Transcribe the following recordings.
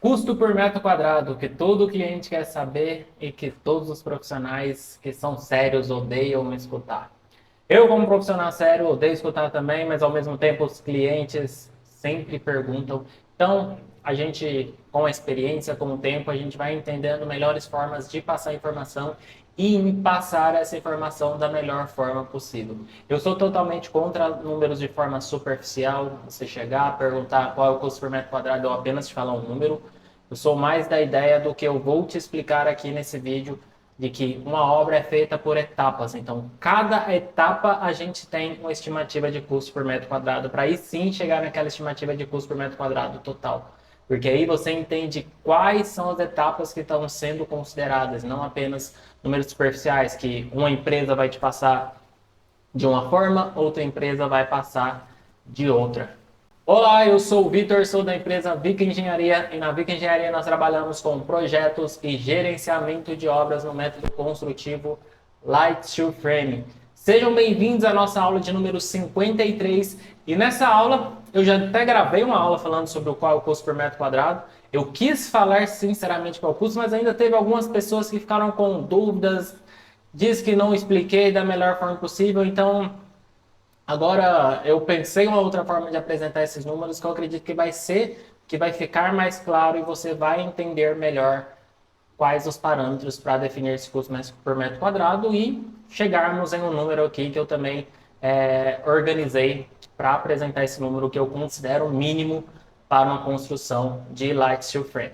Custo por metro quadrado, que todo cliente quer saber e que todos os profissionais que são sérios odeiam escutar. Eu, como profissional sério, odeio escutar também, mas ao mesmo tempo os clientes sempre perguntam. Então, a gente, com a experiência, com o tempo, a gente vai entendendo melhores formas de passar informação e em passar essa informação da melhor forma possível. Eu sou totalmente contra números de forma superficial, você chegar, perguntar qual é o custo por metro quadrado, eu apenas te falar um número. Eu sou mais da ideia do que eu vou te explicar aqui nesse vídeo, de que uma obra é feita por etapas. Então, cada etapa a gente tem uma estimativa de custo por metro quadrado, para aí sim chegar naquela estimativa de custo por metro quadrado total. Porque aí você entende quais são as etapas que estão sendo consideradas, não apenas números superficiais, que uma empresa vai te passar de uma forma, outra empresa vai passar de outra. Olá, eu sou o Vitor, sou da empresa Vica Engenharia e na Vica Engenharia nós trabalhamos com projetos e gerenciamento de obras no método construtivo Light Steel Frame. Sejam bem-vindos à nossa aula de número 53 e nessa aula eu já até gravei uma aula falando sobre qual é o custo por metro quadrado. Eu quis falar sinceramente qual é o custo, mas ainda teve algumas pessoas que ficaram com dúvidas, diz que não expliquei da melhor forma possível, então agora, eu pensei uma outra forma de apresentar esses números que eu acredito que vai ficar mais claro e você vai entender melhor quais os parâmetros para definir esse custo por metro quadrado e chegarmos em um número aqui que eu também organizei para apresentar esse número que eu considero mínimo para uma construção de light steel frame.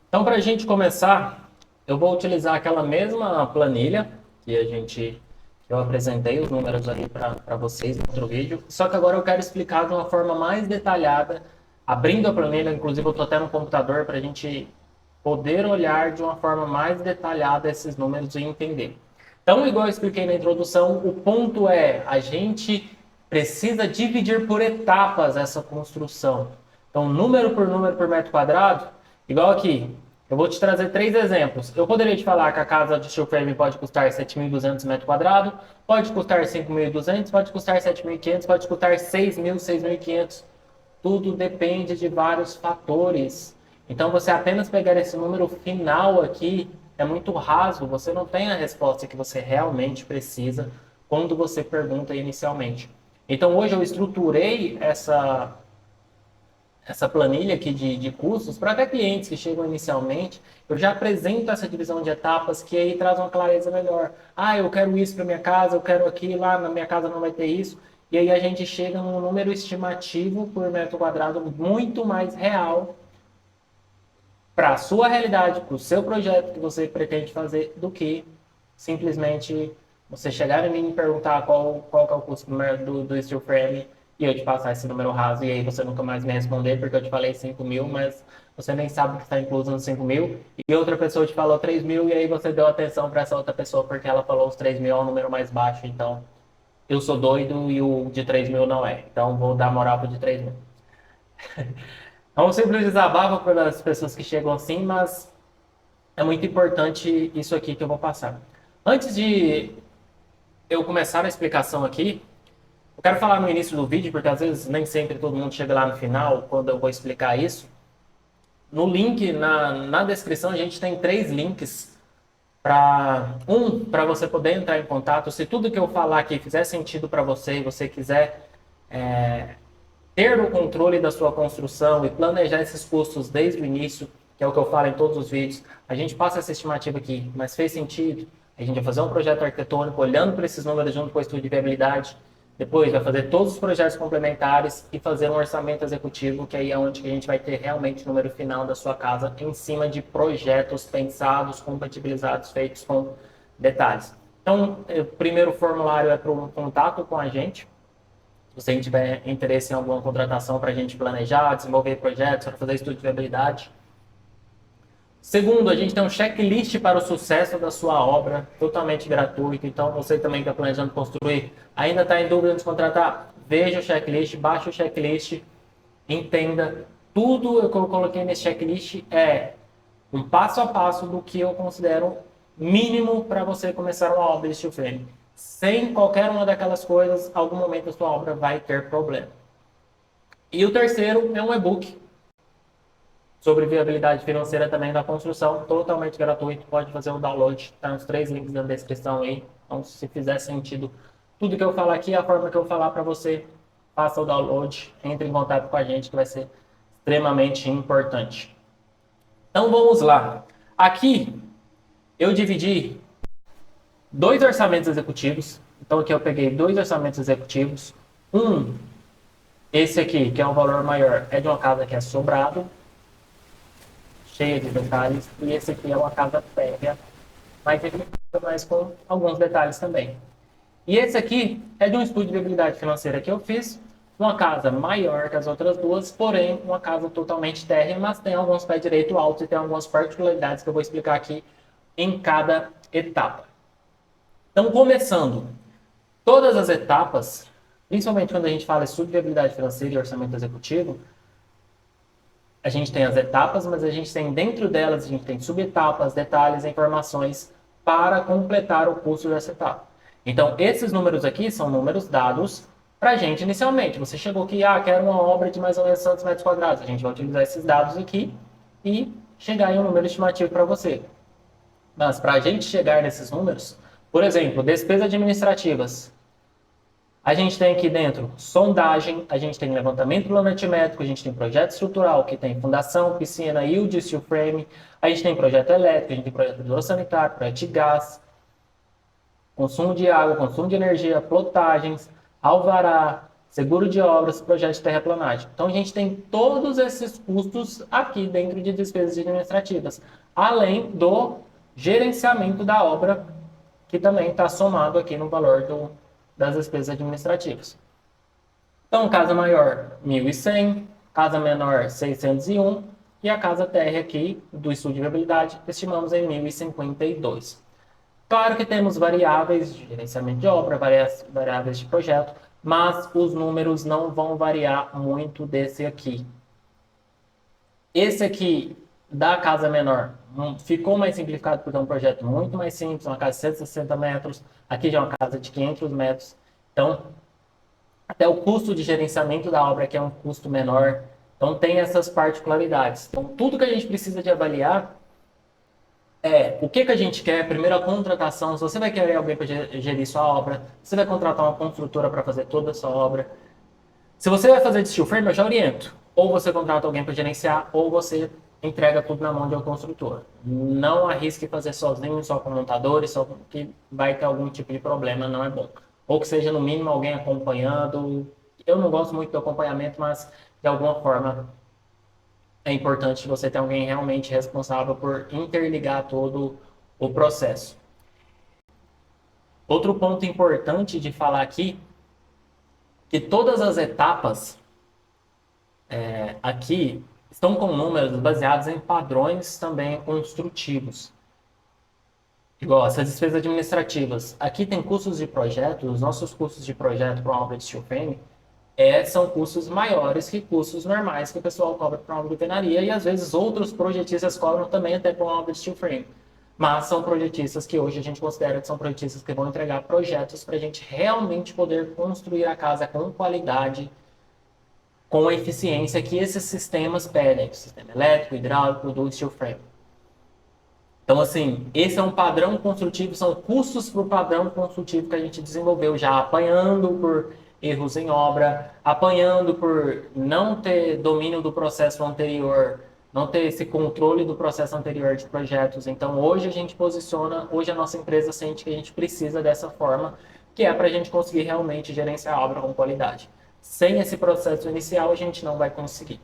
Então, para a gente começar, eu vou utilizar aquela mesma planilha que eu apresentei os números ali para vocês no outro vídeo, só que agora eu quero explicar de uma forma mais detalhada, abrindo a planilha, inclusive eu estou até no computador para a gente poder olhar de uma forma mais detalhada esses números e entender. Então, igual eu expliquei na introdução, o ponto é a gente precisa dividir por etapas essa construção. Então, número por metro quadrado, igual aqui, eu vou te trazer três exemplos. Eu poderia te falar que a casa de steel frame pode custar 7.200 metros quadrados, pode custar 5.200, pode custar 7.500, pode custar 6.000, 6.500. Tudo depende de vários fatores. Então, você apenas pegar esse número final aqui é muito raso, você não tem a resposta que você realmente precisa quando você pergunta inicialmente. Então, hoje eu estruturei essa planilha aqui de custos para até clientes que chegam inicialmente, eu já apresento essa divisão de etapas que aí traz uma clareza melhor. Ah, eu quero isso para minha casa, eu quero aquilo, lá na minha casa não vai ter isso. E aí a gente chega num número estimativo por metro quadrado muito mais real para a sua realidade, para o seu projeto que você pretende fazer, do que simplesmente você chegar em mim e perguntar qual que é o custo do steel frame e eu te passar esse número raso e aí você nunca mais me responder porque eu te falei 5.000, mas você nem sabe o que está incluso nos 5.000 e outra pessoa te falou 3.000 e aí você deu atenção para essa outra pessoa porque ela falou os 3.000 é um número mais baixo, então eu sou doido e o de 3.000 não é. Então vou dar moral pro de 3.000. É um simples desabafo para as pessoas que chegam assim, mas é muito importante isso aqui que eu vou passar. Antes de eu começar a explicação aqui, eu quero falar no início do vídeo, porque às vezes nem sempre todo mundo chega lá no final, quando eu vou explicar isso. No link, na descrição, a gente tem três links para você poder entrar em contato. Se tudo que eu falar aqui fizer sentido para você e você quiser ter o controle da sua construção e planejar esses custos desde o início, que é o que eu falo em todos os vídeos, a gente passa essa estimativa aqui, mas fez sentido? A gente vai fazer um projeto arquitetônico olhando para esses números junto com o estudo de viabilidade, depois vai fazer todos os projetos complementares e fazer um orçamento executivo, que aí é onde a gente vai ter realmente o número final da sua casa em cima de projetos pensados, compatibilizados, feitos com detalhes. Então, o primeiro formulário é para um contato com a gente. Se você tiver interesse em alguma contratação para a gente planejar, desenvolver projetos, para fazer estudo de viabilidade. Segundo, a gente tem um checklist para o sucesso da sua obra, totalmente gratuito. Então, você também que está planejando construir, ainda está em dúvida de contratar, veja o checklist, baixe o checklist, entenda. Tudo que eu coloquei nesse checklist é um passo a passo do que eu considero mínimo para você começar uma obra de steel frame. Sem qualquer uma daquelas coisas, algum momento a sua obra vai ter problema. E o terceiro é um e-book sobre viabilidade financeira também da construção, totalmente gratuito, pode fazer o download, tá nos 3 links na descrição aí. Então, se fizer sentido tudo que eu falar aqui, a forma que eu falar para você, faça o download, entre em contato com a gente, que vai ser extremamente importante. Então, vamos lá. Aqui, eu dividi 2 orçamentos executivos. Então, aqui eu peguei 2 orçamentos executivos. Esse aqui, que é um valor maior, é de uma casa que é sobrado, cheia de detalhes, e esse aqui é uma casa férrea, mais simplificada, mas com alguns detalhes também. E esse aqui é de um estudo de viabilidade financeira que eu fiz, uma casa maior que as outras duas, porém uma casa totalmente térrea, mas tem alguns pés direito altos e tem algumas particularidades que eu vou explicar aqui em cada etapa. Então, começando, todas as etapas, principalmente quando a gente fala de estudo de viabilidade financeira e orçamento executivo, a gente tem as etapas, mas a gente tem dentro delas, a gente tem subetapas, detalhes, informações para completar o custo dessa etapa. Então, esses números aqui são números dados para a gente inicialmente. Você chegou aqui, quero uma obra de mais ou menos tantos metros quadrados. A gente vai utilizar esses dados aqui e chegar em um número estimativo para você. Mas para a gente chegar nesses números, por exemplo, despesas administrativas, a gente tem aqui dentro sondagem, a gente tem levantamento planimétrico, a gente tem projeto estrutural, que tem fundação, piscina e o steel frame, a gente tem projeto elétrico, a gente tem projeto hidrossanitário, projeto de gás, consumo de água, consumo de energia, plotagens, alvará, seguro de obras, projeto de terraplanagem. Então a gente tem todos esses custos aqui dentro de despesas administrativas, além do gerenciamento da obra, que também está somado aqui no valor das despesas administrativas. Então, casa maior, 1.100, casa menor, 601, e a casa térrea aqui, do estudo de viabilidade, estimamos em 1.052. Claro que temos variáveis de gerenciamento de obra, variáveis de projeto, mas os números não vão variar muito desse aqui. Esse aqui, da casa menor, ficou mais simplificado porque é um projeto muito mais simples, uma casa de 160 metros, aqui já é uma casa de 500 metros. Então, até o custo de gerenciamento da obra aqui é um custo menor. Então, tem essas particularidades. Então, tudo que a gente precisa de avaliar é o que a gente quer, primeiro a contratação, se você vai querer alguém para gerir sua obra, você vai contratar uma construtora para fazer toda a sua obra. Se você vai fazer de steel frame, eu já oriento. Ou você contrata alguém para gerenciar, ou você entrega tudo na mão de um construtor. Não arrisque fazer sozinho, só com montadores, só que vai ter algum tipo de problema, não é bom. Ou que seja, no mínimo, alguém acompanhando. Eu não gosto muito do acompanhamento, mas de alguma forma é importante você ter alguém realmente responsável por interligar todo o processo. Outro ponto importante de falar aqui, que todas as etapas aqui estão com números baseados em padrões também construtivos. Igual essas despesas administrativas. Aqui tem custos de projeto, os nossos custos de projeto para uma obra de steel frame são custos maiores que custos normais que o pessoal cobra para uma obra de alvenaria e às vezes outros projetistas cobram também até para uma obra de steel frame. Mas são projetistas que hoje a gente considera que são projetistas que vão entregar projetos para a gente realmente poder construir a casa com qualidade, com a eficiência que esses sistemas pedem, sistema elétrico, hidráulico, do steel frame. Então, assim, esse é um padrão construtivo, são custos para o padrão construtivo que a gente desenvolveu já, apanhando por erros em obra, apanhando por não ter domínio do processo anterior, não ter esse controle do processo anterior de projetos. Então, hoje a gente posiciona, hoje a nossa empresa sente que a gente precisa dessa forma, que é para a gente conseguir realmente gerenciar a obra com qualidade. Sem esse processo inicial, a gente não vai conseguir.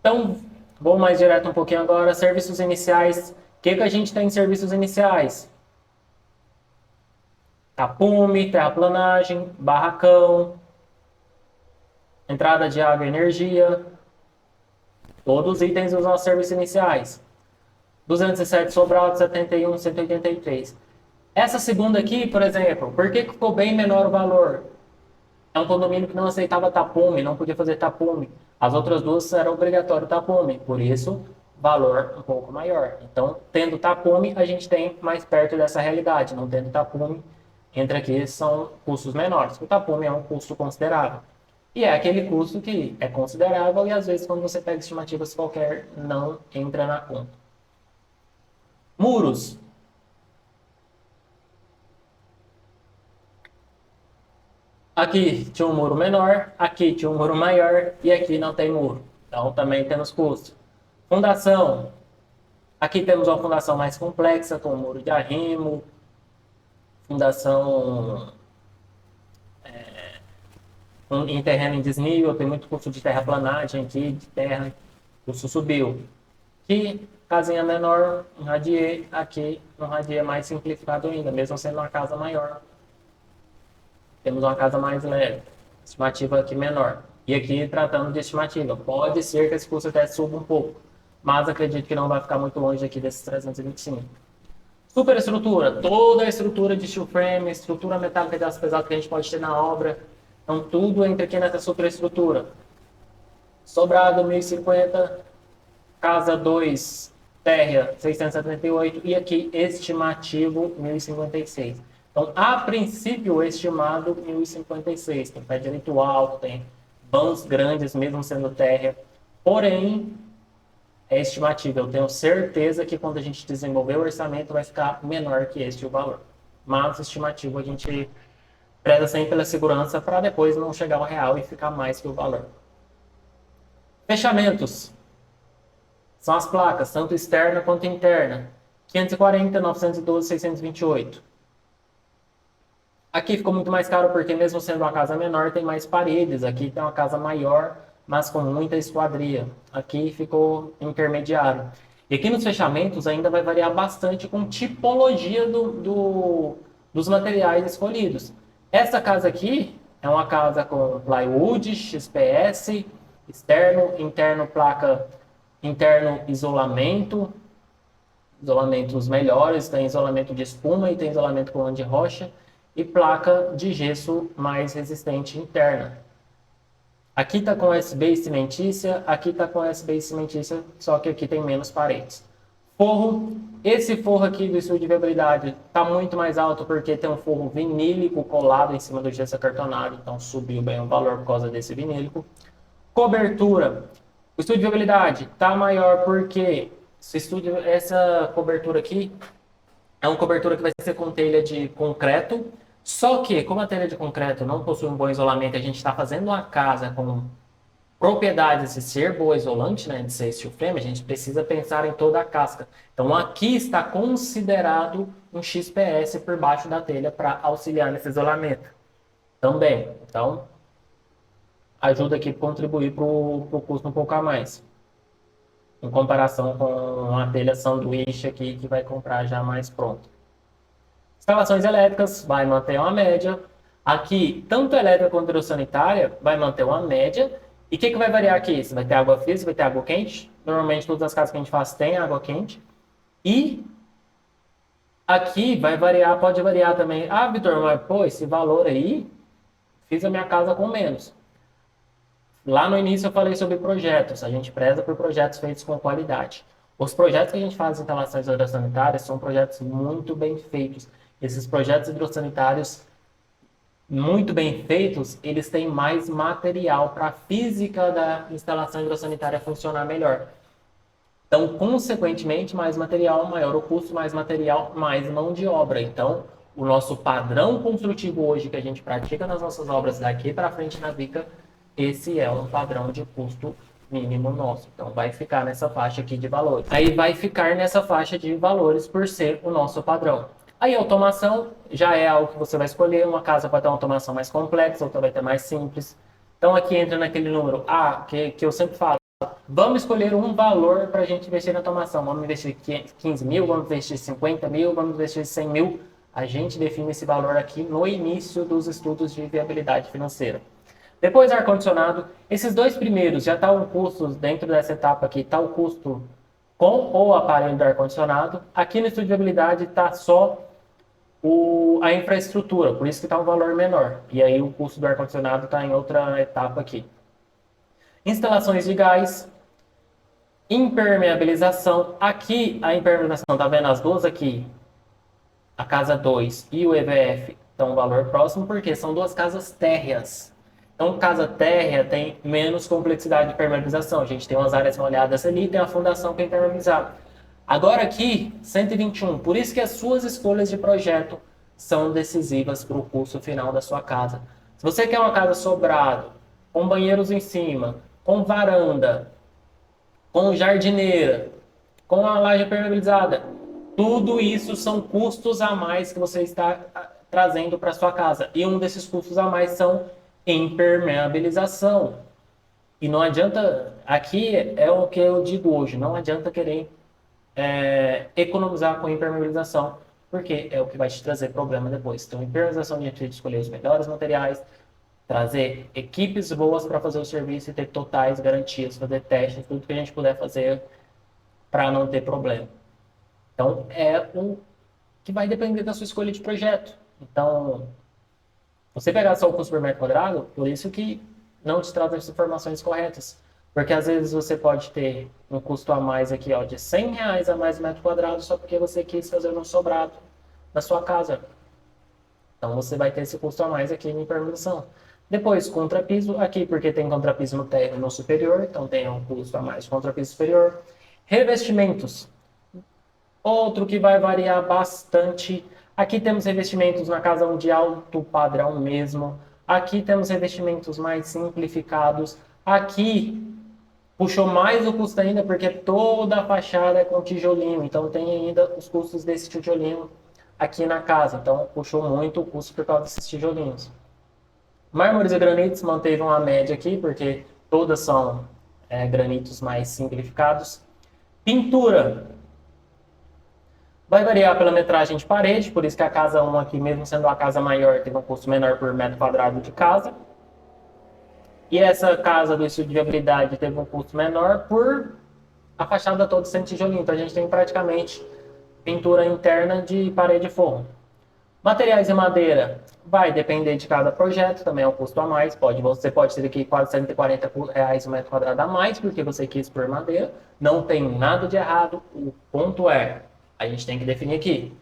Então, vou mais direto um pouquinho agora, serviços iniciais. O que a gente tem em serviços iniciais? Tapume, terraplanagem, barracão, entrada de água e energia, todos os itens dos nossos serviços iniciais. 207 sobrado, 71, 183. Essa segunda aqui, por exemplo, por que ficou bem menor o valor? É um condomínio que não aceitava tapume, não podia fazer tapume. As outras duas era obrigatório tapume, por isso valor um pouco maior. Então, tendo tapume, a gente tem mais perto dessa realidade. Não tendo tapume, entra aqui, são custos menores. O tapume é um custo considerável. E é aquele custo que é considerável e às vezes quando você pega estimativas qualquer, não entra na conta. Muros. Aqui tinha um muro menor, aqui tinha um muro maior e aqui não tem muro. Então também temos custo. Fundação. Aqui temos uma fundação mais complexa, com muro de arrimo, fundação em terreno em desnível, tem muito custo de terraplanagem aqui, de terra, o custo subiu. Aqui, casinha menor, um radier, aqui um radier mais simplificado ainda, mesmo sendo uma casa maior. Temos uma casa mais leve, estimativa aqui menor. E aqui, tratando de estimativa, pode ser que esse custo até suba um pouco, mas acredito que não vai ficar muito longe aqui desses 325. Superestrutura, toda a estrutura de steel frame, estrutura metálica de aço pesado que a gente pode ter na obra, então tudo entra aqui nessa superestrutura. Sobrado 1050, casa 2, térrea 678 e aqui estimativo 1056. Então, a princípio, estimado 1056. Tem pé direito alto, tem vãos grandes, mesmo sendo térrea. Porém, é estimativa. Eu tenho certeza que quando a gente desenvolver o orçamento vai ficar menor que este o valor. Mas estimativo a gente preza sempre pela segurança para depois não chegar ao real e ficar mais que o valor. Fechamentos. São as placas, tanto externa quanto interna. 540, 912, 628. Aqui ficou muito mais caro porque mesmo sendo uma casa menor, tem mais paredes. Aqui tem uma casa maior, mas com muita esquadria. Aqui ficou intermediário. E aqui nos fechamentos ainda vai variar bastante com tipologia dos materiais escolhidos. Essa casa aqui é uma casa com plywood, XPS, externo, interno placa, interno isolamentos melhores, tem isolamento de espuma e tem isolamento com lã de rocha e placa de gesso mais resistente interna. Aqui está com SB cimentícia, aqui está com SB cimentícia, só que aqui tem menos paredes. Forro, esse forro aqui do estudo de viabilidade está muito mais alto porque tem um forro vinílico colado em cima do gesso acartonado, então subiu bem o valor por causa desse vinílico. Cobertura, o estudo de viabilidade está maior porque essa cobertura aqui é uma cobertura que vai ser com telha de concreto, só que, como a telha de concreto não possui um bom isolamento, a gente está fazendo uma casa com propriedades de ser boa isolante, né, de ser steel frame, a gente precisa pensar em toda a casca. Então, aqui está considerado um XPS por baixo da telha para auxiliar nesse isolamento também. Então, ajuda aqui a contribuir para o custo um pouco a mais, em comparação com uma telha sanduíche aqui que vai comprar já mais pronto. Instalações elétricas vai manter uma média. Aqui, tanto elétrica quanto hidrossanitária vai manter uma média. E o que vai variar aqui? Você vai ter água fria, você vai ter água quente. Normalmente, todas as casas que a gente faz tem água quente. E aqui vai variar, pode variar também. Ah, Vitor, mas pô, esse valor aí, fiz a minha casa com menos. Lá no início eu falei sobre projetos. A gente preza por projetos feitos com qualidade. Os projetos que a gente faz em instalações hidrossanitárias são projetos muito bem feitos. Esses projetos hidrossanitários muito bem feitos, eles têm mais material para a física da instalação hidrossanitária funcionar melhor. Então, consequentemente, mais material, maior o custo, mais material, mais mão de obra. Então, o nosso padrão construtivo hoje que a gente pratica nas nossas obras daqui para frente na Vica, esse é um padrão de custo mínimo nosso. Então, vai ficar nessa faixa aqui de valores. Aí vai ficar nessa faixa de valores por ser o nosso padrão. Aí, automação já é algo que você vai escolher. Uma casa pode ter uma automação mais complexa, outra vai ter mais simples. Então, aqui entra naquele número A, que eu sempre falo. Vamos escolher um valor para a gente investir na automação. Vamos investir 15 mil, vamos investir 50 mil, vamos investir 100 mil. A gente define esse valor aqui no início dos estudos de viabilidade financeira. Depois, ar-condicionado. Esses dois primeiros já está o custo, dentro dessa etapa aqui, está o custo com o aparelho do ar-condicionado. Aqui no estudo de viabilidade está só a infraestrutura, por isso que está um valor menor. E aí o custo do ar-condicionado está em outra etapa aqui. Instalações de gás, impermeabilização. Aqui a impermeabilização, tá vendo as duas aqui? A casa 2 e o EVF estão um valor próximo, porque são duas casas térreas. Então, casa térrea tem menos complexidade de impermeabilização. A gente tem umas áreas molhadas ali, tem a fundação que é impermeabilizada. Agora aqui, 121. Por isso que as suas escolhas de projeto são decisivas para o custo final da sua casa. Se você quer uma casa sobrado, com banheiros em cima, com varanda, com jardineira, com a laje impermeabilizada, tudo isso são custos a mais que você está trazendo para sua casa. E um desses custos a mais são impermeabilização. E não adianta, aqui é o que eu digo hoje, não adianta querer economizar com impermeabilização, porque é o que vai te trazer problema depois. Então, impermeabilização, a gente tem que escolher os melhores materiais, trazer equipes boas para fazer o serviço e ter totais garantias, fazer testes, tudo que a gente puder fazer para não ter problema. Então, é o que vai depender da sua escolha de projeto. Então, você pegar só o custo por metro quadrado, por isso que não te traz as informações corretas. Porque às vezes você pode ter um custo a mais aqui, ó, de R$ 100 a mais metro quadrado, só porque você quis fazer um sobrado na sua casa. Então você vai ter esse custo a mais aqui em impermeabilização. Depois, contrapiso aqui, porque tem contrapiso no térreo no superior, então tem um custo a mais de contrapiso superior. Revestimentos. Outro que vai variar bastante. Aqui temos revestimentos na casa de alto padrão mesmo. Aqui temos revestimentos mais simplificados. Aqui puxou mais o custo ainda porque toda a fachada é com tijolinho. Então tem ainda os custos desse tijolinho aqui na casa. Então puxou muito o custo por causa desses tijolinhos. Mármores e granitos manteve uma média aqui porque todas são granitos mais simplificados. Pintura. Vai variar pela metragem de parede, por isso que a casa 1 aqui, mesmo sendo a casa maior, teve um custo menor por metro quadrado de casa. E essa casa do estudo de viabilidade teve um custo menor por a fachada toda sendo tijolinho. Então a gente tem praticamente pintura interna de parede de forro. Materiais e madeira vai depender de cada projeto, também é um custo a mais. Você pode ter aqui quase R$ 140 o metro quadrado a mais, porque você quis por madeira. Não tem nada de errado. O ponto é, a gente tem que definir aqui.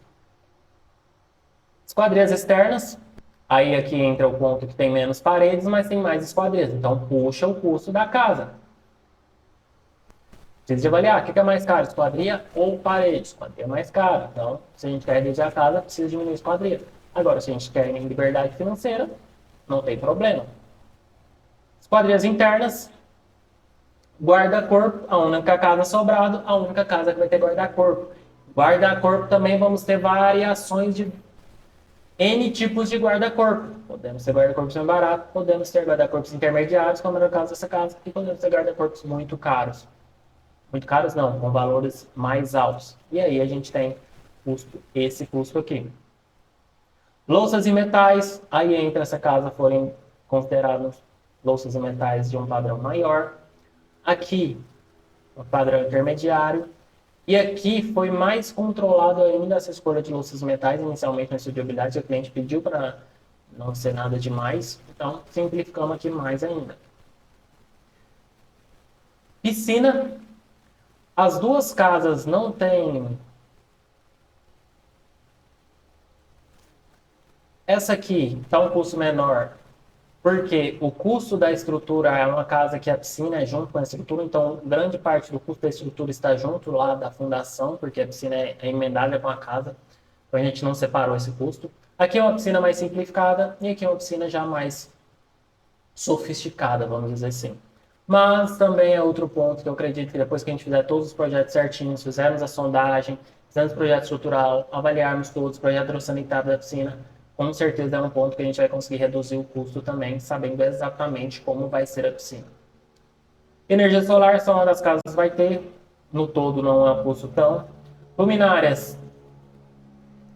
Esquadrias externas. Aí aqui entra o ponto que tem menos paredes, mas tem mais esquadrias. Então puxa o custo da casa. Precisa de avaliar. O que é mais caro, esquadria ou parede? Esquadria é mais caro. Então, se a gente quer reduzir a casa, precisa diminuir a esquadria. Agora, se a gente quer liberdade financeira, não tem problema. Esquadrias internas. Guarda-corpo, a única casa sobrado, a única casa que vai ter guarda-corpo. Guarda-corpo também vamos ter variações de N tipos de guarda-corpo. Podemos ter guarda-corpos mais baratos, podemos ter guarda-corpos intermediários, como é o caso dessa casa, e podemos ter guarda-corpos muito caros. Muito caros não, com valores mais altos. E aí a gente tem esse custo aqui. Louças e metais, aí entra essa casa forem considerados louças e metais de um padrão maior. Aqui, um padrão intermediário. E aqui foi mais controlado ainda essa escolha de louças e metais, inicialmente na estudiobilidade, o cliente pediu para não ser nada demais, então simplificamos aqui mais ainda. Piscina, as duas casas não têm... Essa aqui está um custo menor, porque o custo da estrutura é uma casa que a piscina é junto com a estrutura, então grande parte do custo da estrutura está junto lá da fundação, porque a piscina é emendada com a casa, então a gente não separou esse custo. Aqui é uma piscina mais simplificada e aqui é uma piscina já mais sofisticada, vamos dizer assim. Mas também é outro ponto que eu acredito que depois que a gente fizer todos os projetos certinhos, fizermos a sondagem, fizermos o projeto estrutural, avaliarmos todos, o projeto sanitário da piscina, com certeza é um ponto que a gente vai conseguir reduzir o custo também, sabendo exatamente como vai ser a piscina. Energia solar, só uma das casas vai ter, no todo não é um custo tão. Luminárias,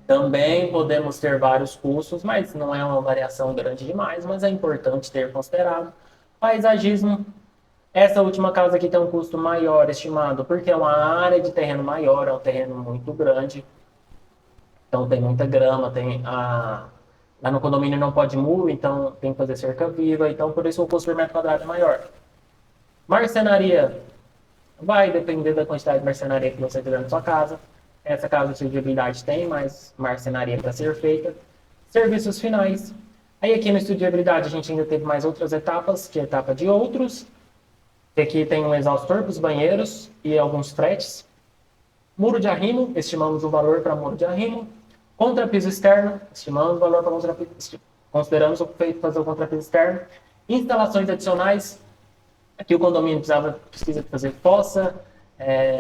também podemos ter vários custos, mas não é uma variação grande demais, mas é importante ter considerado. Paisagismo, essa última casa aqui tem um custo maior estimado, porque é uma área de terreno maior, é um terreno muito grande. Então tem muita grama, lá no condomínio não pode muro, então tem que fazer cerca viva, então por isso o custo por metro quadrado é maior. Marcenaria, vai depender da quantidade de marcenaria que você tiver na sua casa. Essa casa de viabilidade tem mais marcenaria para ser feita. Serviços finais, Aí aqui no estudo de viabilidade a gente ainda teve mais outras etapas, que é a etapa de outros. Aqui tem um exaustor para os banheiros e alguns fretes. Muro de arrimo, estimamos o valor para muro de arrimo. Contrapiso externo, estimamos o valor para contrapiso, consideramos o feito fazer o contrapiso externo. Instalações adicionais, aqui o condomínio precisa de fazer fossa,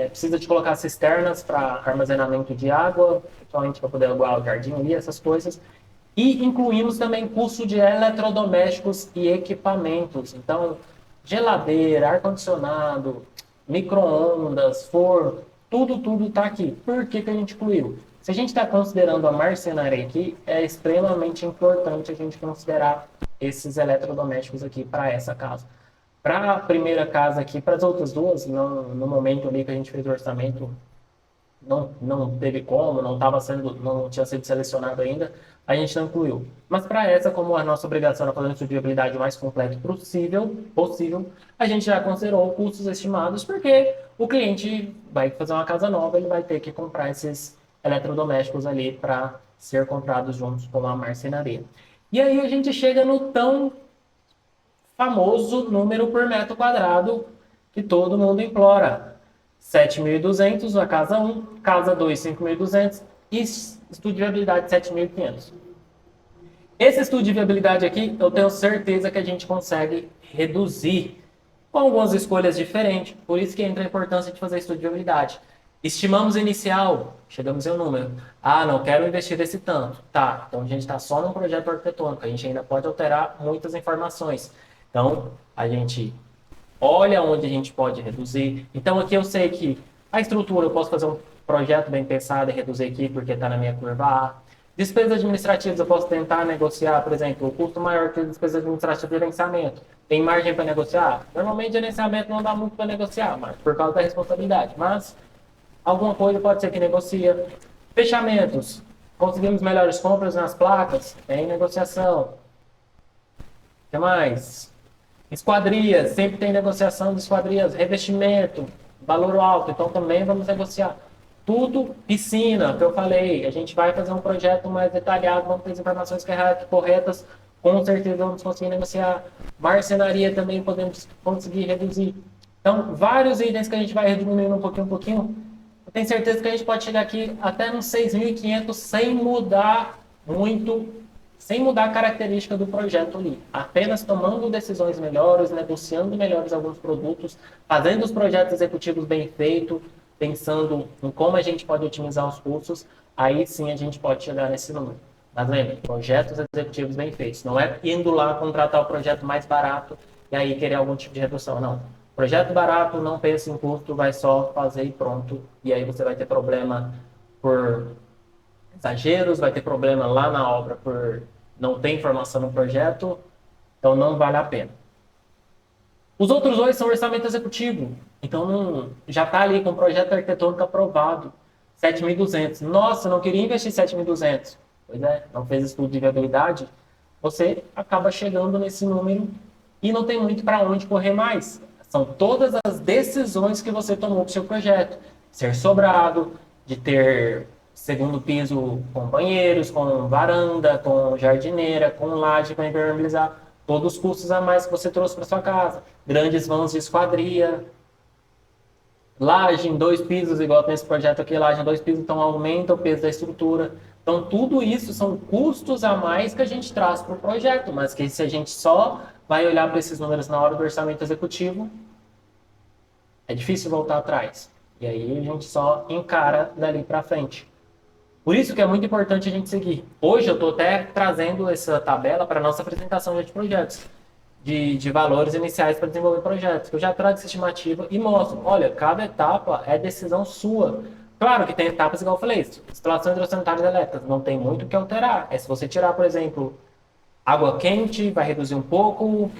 precisa de colocar cisternas para armazenamento de água, principalmente para poder aguar o jardim ali, essas coisas. E incluímos também custo de eletrodomésticos e equipamentos. Então, geladeira, ar-condicionado, micro-ondas, forno, tudo está aqui. Por que a gente incluiu? Se a gente está considerando a marcenaria aqui, é extremamente importante a gente considerar esses eletrodomésticos aqui para essa casa. Para a primeira casa aqui, para as outras duas, no momento ali que a gente fez o orçamento, não teve como, não tinha sido selecionado ainda, a gente não incluiu. Mas para essa, como a nossa obrigação era fazer um estudo de viabilidade o mais completo possível, a gente já considerou custos estimados, porque o cliente vai fazer uma casa nova, ele vai ter que comprar esses eletrodomésticos ali para ser comprados juntos com a marcenaria. E aí a gente chega no tão famoso número por metro quadrado que todo mundo implora. 7.200 a casa 1, casa 2, 5.200 e estudo de viabilidade 7.500. Esse estudo de viabilidade aqui, eu tenho certeza que a gente consegue reduzir com algumas escolhas diferentes. Por isso que entra a importância de fazer estudo de viabilidade. Estimamos inicial, chegamos em um número. Ah, não quero investir esse tanto. Tá, então a gente está só num projeto arquitetônico, a gente ainda pode alterar muitas informações. Então, a gente olha onde a gente pode reduzir. Então, aqui eu sei que a estrutura eu posso fazer um projeto bem pensado e reduzir aqui porque está na minha curva A. Despesas administrativas eu posso tentar negociar, por exemplo, o custo maior que despesas administrativas de gerenciamento. Tem margem para negociar? Normalmente, gerenciamento não dá muito para negociar, mas por causa da responsabilidade. Mas alguma coisa pode ser que negocia. Fechamentos. Conseguimos melhores compras nas placas? Tem negociação. O que mais? Esquadrias, sempre tem negociação de esquadrias, revestimento, valor alto, então também vamos negociar. Tudo piscina, que eu falei, a gente vai fazer um projeto mais detalhado, vamos ter as informações corretas, com certeza vamos conseguir negociar. Marcenaria também podemos conseguir reduzir. Então, vários itens que a gente vai diminuindo um pouquinho. Eu tenho certeza que a gente pode chegar aqui até nos 6.500 sem mudar muito, sem mudar a característica do projeto ali. Apenas tomando decisões melhores, negociando melhores alguns produtos, fazendo os projetos executivos bem feitos, pensando em como a gente pode otimizar os custos, aí sim a gente pode chegar nesse número. Mas lembre, projetos executivos bem feitos. Não é indo lá contratar o projeto mais barato e aí querer algum tipo de redução, não. Projeto barato, não pensa em custo, vai só fazer e pronto. E aí você vai ter problema por exageros, vai ter problema lá na obra por não ter informação no projeto, então não vale a pena. Os outros dois são orçamento executivo, então já está ali com o projeto arquitetônico aprovado, 7.200. Nossa, não queria investir 7.200. Pois é, não fez estudo de viabilidade, você acaba chegando nesse número e não tem muito para onde correr mais. São todas as decisões que você tomou para o seu projeto. Ser sobrado, de ter segundo piso com banheiros, com varanda, com jardineira, com laje para impermeabilizar. Todos os custos a mais que você trouxe para sua casa. Grandes vãos de esquadria. Laje em 2 pisos, igual nesse projeto aqui, laje em 2 pisos, então aumenta o peso da estrutura. Então, tudo isso são custos a mais que a gente traz para o projeto, mas que se a gente só vai olhar para esses números na hora do orçamento executivo, é difícil voltar atrás. E aí a gente só encara dali para frente. Por isso que é muito importante a gente seguir. Hoje eu estou até trazendo essa tabela para a nossa apresentação de projetos, de valores iniciais para desenvolver projetos. Eu já trago essa estimativa e mostro, olha, cada etapa é decisão sua. Claro que tem etapas, igual eu falei, instalações hidrossanitárias elétricas, não tem muito o que alterar. É se você tirar, por exemplo, água quente, vai reduzir um pouco,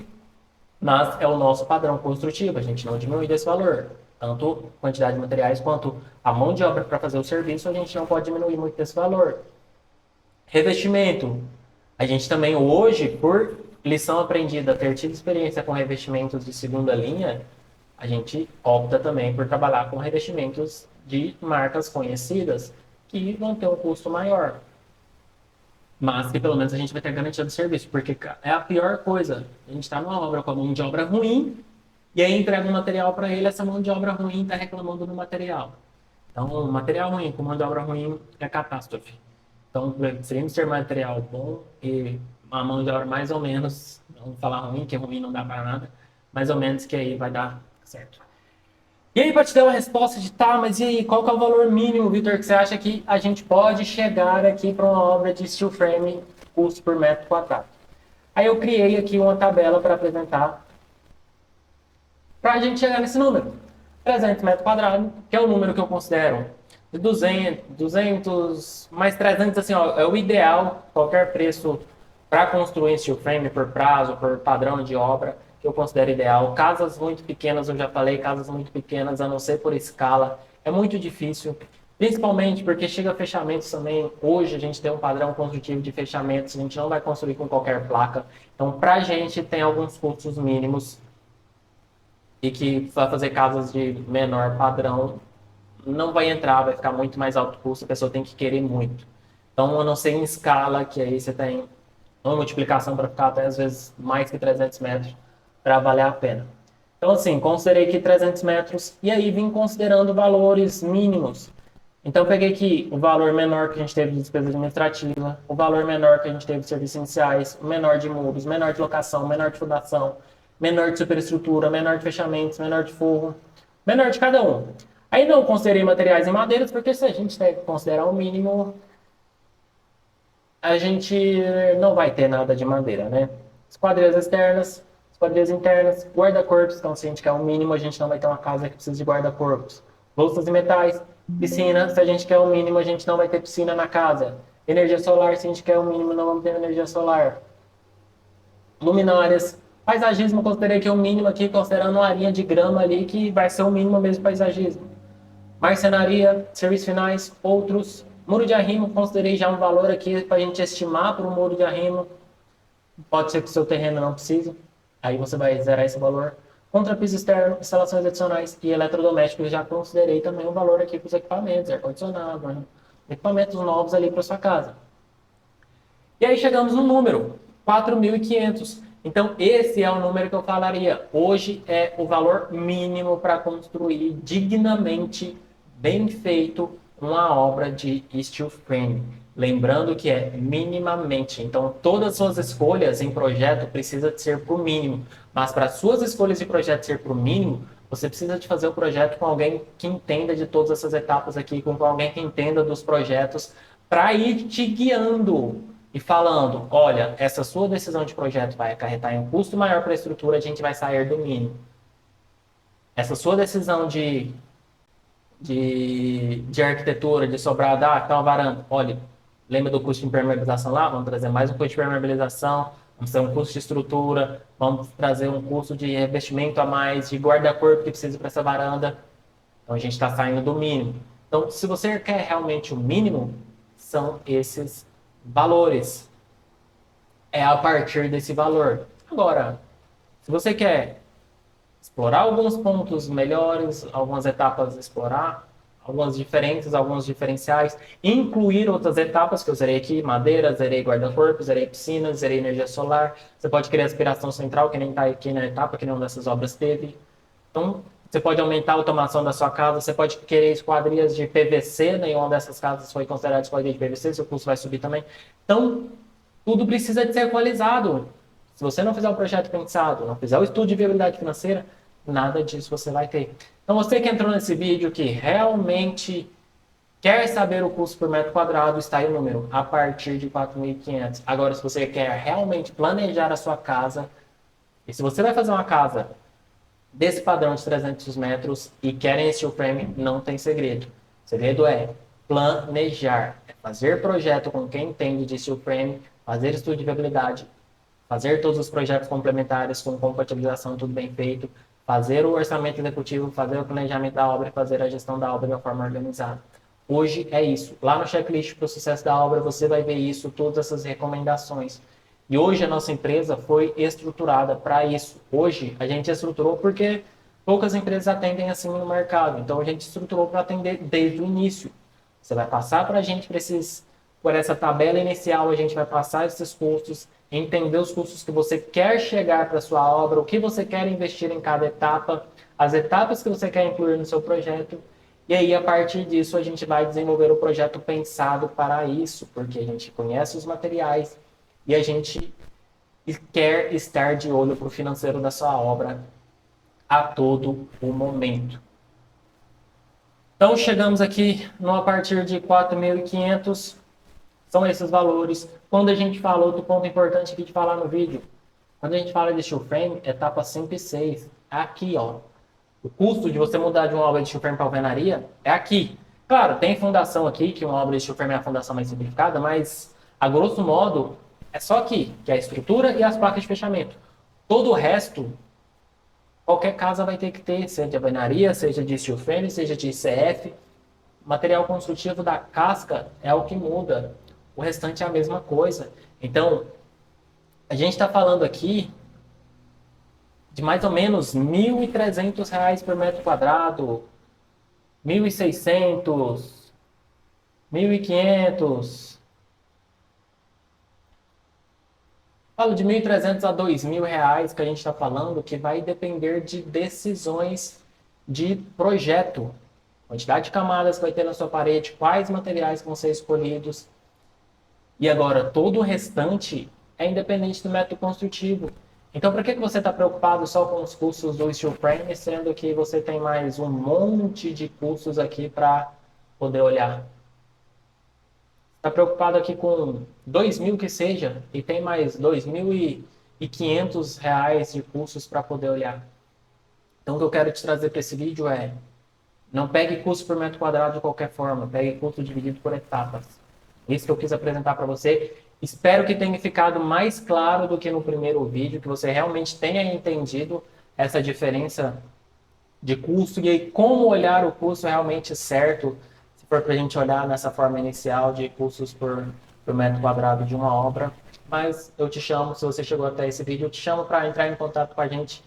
mas é o nosso padrão construtivo, a gente não diminui desse valor. Tanto quantidade de materiais quanto a mão de obra para fazer o serviço, a gente não pode diminuir muito desse valor. Revestimento. A gente também hoje, por lição aprendida, ter tido experiência com revestimentos de segunda linha, a gente opta também por trabalhar com revestimentos de marcas conhecidas, que vão ter um custo maior. mas que pelo menos a gente vai ter garantia do serviço, porque é a pior coisa. A gente está numa obra com a mão de obra ruim, e aí entrega um material para ele, essa mão de obra ruim está reclamando do material. Então, material ruim com mão de obra ruim é catástrofe. Então, preferimos ter material bom e uma mão de obra mais ou menos, vamos falar ruim, que ruim não dá para nada, mais ou menos que aí vai dar certo. E aí, para te dar uma resposta de tá, mas e aí, qual que é o valor mínimo, Vitor, que você acha que a gente pode chegar aqui para uma obra de steel frame, custo por metro quadrado? Aí eu criei aqui uma tabela para apresentar para a gente chegar nesse número. 300 metros quadrados, que é o número que eu considero de 200 mais 300, assim, ó, é o ideal, qualquer preço para construir steel frame por prazo, por padrão de obra, que eu considero ideal. Casas muito pequenas, eu já falei, casas muito pequenas, a não ser por escala, é muito difícil, principalmente porque chega a fechamentos também. Hoje a gente tem um padrão construtivo de fechamentos, a gente não vai construir com qualquer placa. Então, para a gente, tem alguns custos mínimos e que vai fazer casas de menor padrão não vai entrar, vai ficar muito mais alto custo, a pessoa tem que querer muito. Então, a não ser em escala, que aí você tem uma multiplicação para ficar até às vezes mais que 300 metros para valer a pena. Então, assim, considerei aqui 300 metros e aí vim considerando valores mínimos. Então, peguei aqui o valor menor que a gente teve de despesa administrativa, o valor menor que a gente teve de serviços iniciais, o menor de muros, menor de locação, menor de fundação, menor de superestrutura, menor de fechamentos, menor de forro, menor de cada um. Aí não considerei materiais em madeiras, porque se a gente tem que considerar o mínimo, a gente não vai ter nada de madeira, né? Esquadrias externas, esquadrias internas, guarda-corpos, então se a gente quer o mínimo, a gente não vai ter uma casa que precisa de guarda-corpos. Louças e metais, piscina, se a gente quer o mínimo, a gente não vai ter piscina na casa. Energia solar, se a gente quer o mínimo, não vamos ter energia solar. Luminárias, paisagismo, considerei que é o mínimo aqui, considerando uma arinha de grama ali, que vai ser o mínimo mesmo paisagismo. Marcenaria, serviços finais, outros. Muro de arrimo, considerei já um valor aqui para a gente estimar para o muro de arrimo. Pode ser que o seu terreno não precise, aí você vai zerar esse valor. Contrapiso externo, instalações adicionais e eletrodomésticos, já considerei também um valor aqui para os equipamentos, ar-condicionado, né? Equipamentos novos ali para sua casa. E aí chegamos no número, 4.500. Então, esse é o número que eu falaria. Hoje é o valor mínimo para construir dignamente, bem feito, uma obra de steel frame. Lembrando que é minimamente. Então, todas as suas escolhas em projeto precisam de ser para o mínimo. Mas para suas escolhas de projeto ser para o mínimo, você precisa de fazer o projeto com alguém que entenda de todas essas etapas aqui, com alguém que entenda dos projetos, para ir te guiando e falando, olha, essa sua decisão de projeto vai acarretar em um custo maior para a estrutura, a gente vai sair do mínimo. Essa sua decisão de arquitetura, de sobrar, tá uma varanda, olha, lembra do custo de impermeabilização lá? Vamos trazer mais um custo de impermeabilização, vamos ter um custo de estrutura, vamos trazer um custo de revestimento a mais, de guarda-corpo que precisa para essa varanda. Então a gente está saindo do mínimo. Então, se você quer realmente o mínimo, são esses valores. É a partir desse valor. Agora, se você quer explorar alguns pontos melhores, algumas etapas explorar, algumas diferentes, alguns diferenciais, incluir outras etapas que eu zerei aqui, madeira, zerei guarda-corpo, zerei piscina, zerei energia solar. Você pode criar aspiração central, que nem está aqui na etapa, que nenhuma dessas obras teve. Então, você pode aumentar a automação da sua casa, você pode querer esquadrias de PVC, nenhuma dessas casas foi considerada esquadria de PVC, seu custo vai subir também. Então, tudo precisa de ser atualizado. Se você não fizer o projeto pensado, não fizer o estudo de viabilidade financeira, nada disso você vai ter. Então, você que entrou nesse vídeo, que realmente quer saber o custo por metro quadrado, está aí o número, a partir de 4.500. Agora, se você quer realmente planejar a sua casa, e se você vai fazer uma casa desse padrão de 300 metros e querem steel frame, não tem segredo. O segredo é planejar, é fazer projeto com quem entende de steel frame, fazer estudo de viabilidade, fazer todos os projetos complementares com compatibilização, tudo bem feito, fazer o orçamento executivo, fazer o planejamento da obra e fazer a gestão da obra de uma forma organizada. Hoje é isso. Lá no checklist para o sucesso da obra, você vai ver isso, todas essas recomendações. E hoje a nossa empresa foi estruturada para isso. Hoje a gente estruturou porque poucas empresas atendem assim no mercado. Então a gente estruturou para atender desde o início. Você vai passar para a gente para por essa tabela inicial, a gente vai passar esses custos, entender os custos que você quer chegar para a sua obra, o que você quer investir em cada etapa, as etapas que você quer incluir no seu projeto. E aí, a partir disso, a gente vai desenvolver o projeto pensado para isso, porque a gente conhece os materiais e a gente quer estar de olho para o financeiro da sua obra a todo o momento. Então, chegamos aqui no a partir de 4.500, são esses valores. Quando a gente fala, outro ponto importante aqui de falar no vídeo, quando a gente fala de steel frame, etapa 5 e 6, aqui, ó. O custo de você mudar de uma obra de steel frame para alvenaria é aqui. Claro, tem fundação aqui, que uma obra de steel frame é a fundação mais simplificada, mas, a grosso modo, é só aqui, que é a estrutura e as placas de fechamento. Todo o resto, qualquer casa vai ter que ter, seja de alvenaria, seja de steel frame, seja de ICF. O material construtivo da casca é o que muda. O restante é a mesma coisa. Então, a gente está falando aqui de mais ou menos R$ 1.300 por metro quadrado, 1.600, 1.500. Falo de 1.300 a R$ 2.000 que a gente está falando, que vai depender de decisões de projeto. Quantidade de camadas que vai ter na sua parede, quais materiais vão ser escolhidos. E agora, todo o restante é independente do método construtivo. Então, por que você está preocupado só com os custos do steel frame, sendo que você tem mais um monte de custos aqui para poder olhar? Está preocupado aqui com 2.000 que seja, e tem mais R$ 2.500 de custos para poder olhar. Então, o que eu quero te trazer para esse vídeo é: não pegue custo por metro quadrado de qualquer forma, pegue custo dividido por etapas. Isso que eu quis apresentar para você. Espero que tenha ficado mais claro do que no primeiro vídeo, que você realmente tenha entendido essa diferença de custo e aí como olhar o custo realmente certo, se for para a gente olhar nessa forma inicial de custos por metro quadrado de uma obra. Mas eu te chamo, se você chegou até esse vídeo, eu te chamo para entrar em contato com a gente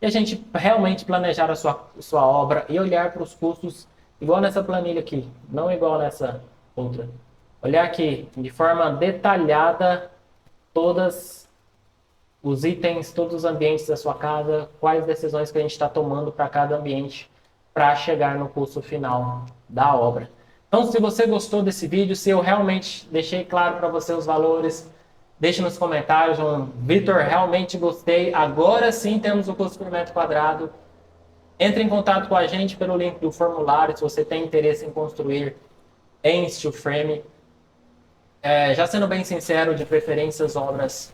e a gente realmente planejar a sua obra e olhar para os custos igual nessa planilha aqui, não igual nessa outra. Olhar aqui de forma detalhada todos os itens, todos os ambientes da sua casa, quais decisões que a gente está tomando para cada ambiente para chegar no custo final da obra. Então, se você gostou desse vídeo, se eu realmente deixei claro para você os valores, deixe nos comentários Vitor, realmente gostei, agora sim temos o custo por metro quadrado. Entre em contato com a gente pelo link do formulário, se você tem interesse em construir em steel frame. Já sendo bem sincero, de preferência as obras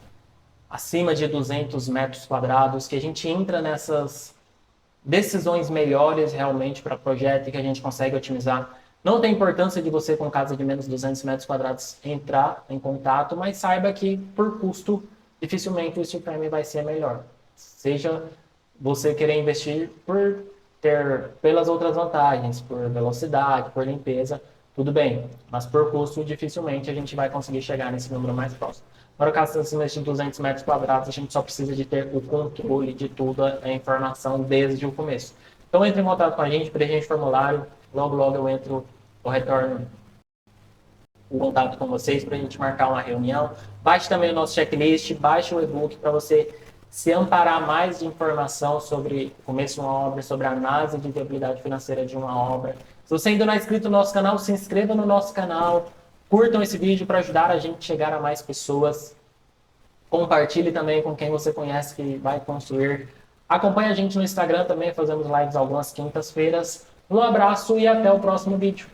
acima de 200 metros quadrados, que a gente entra nessas decisões melhores realmente para projeto e que a gente consegue otimizar. Não tem importância de você com casa de menos de 200 metros quadrados entrar em contato, mas saiba que por custo dificilmente o steel frame vai ser melhor. Seja você querer investir por ter pelas outras vantagens, por velocidade, por limpeza, tudo bem, mas por custo dificilmente a gente vai conseguir chegar nesse número mais próximo. Para o caso acima de 200 metros quadrados, a gente só precisa de ter o controle de tudo, a informação desde o começo. Então entre em contato com a gente, preencha o formulário, logo eu retorno o contato com vocês para a gente marcar uma reunião. Baixe também o nosso checklist, baixe o e-book para você se amparar mais de informação sobre o começo de uma obra, sobre a análise de viabilidade financeira de uma obra. Se você ainda não é inscrito no nosso canal, se inscreva no nosso canal, curtam esse vídeo para ajudar a gente a chegar a mais pessoas. Compartilhe também com quem você conhece que vai construir. Acompanhe a gente no Instagram também, fazemos lives algumas quintas-feiras. Um abraço e até o próximo vídeo.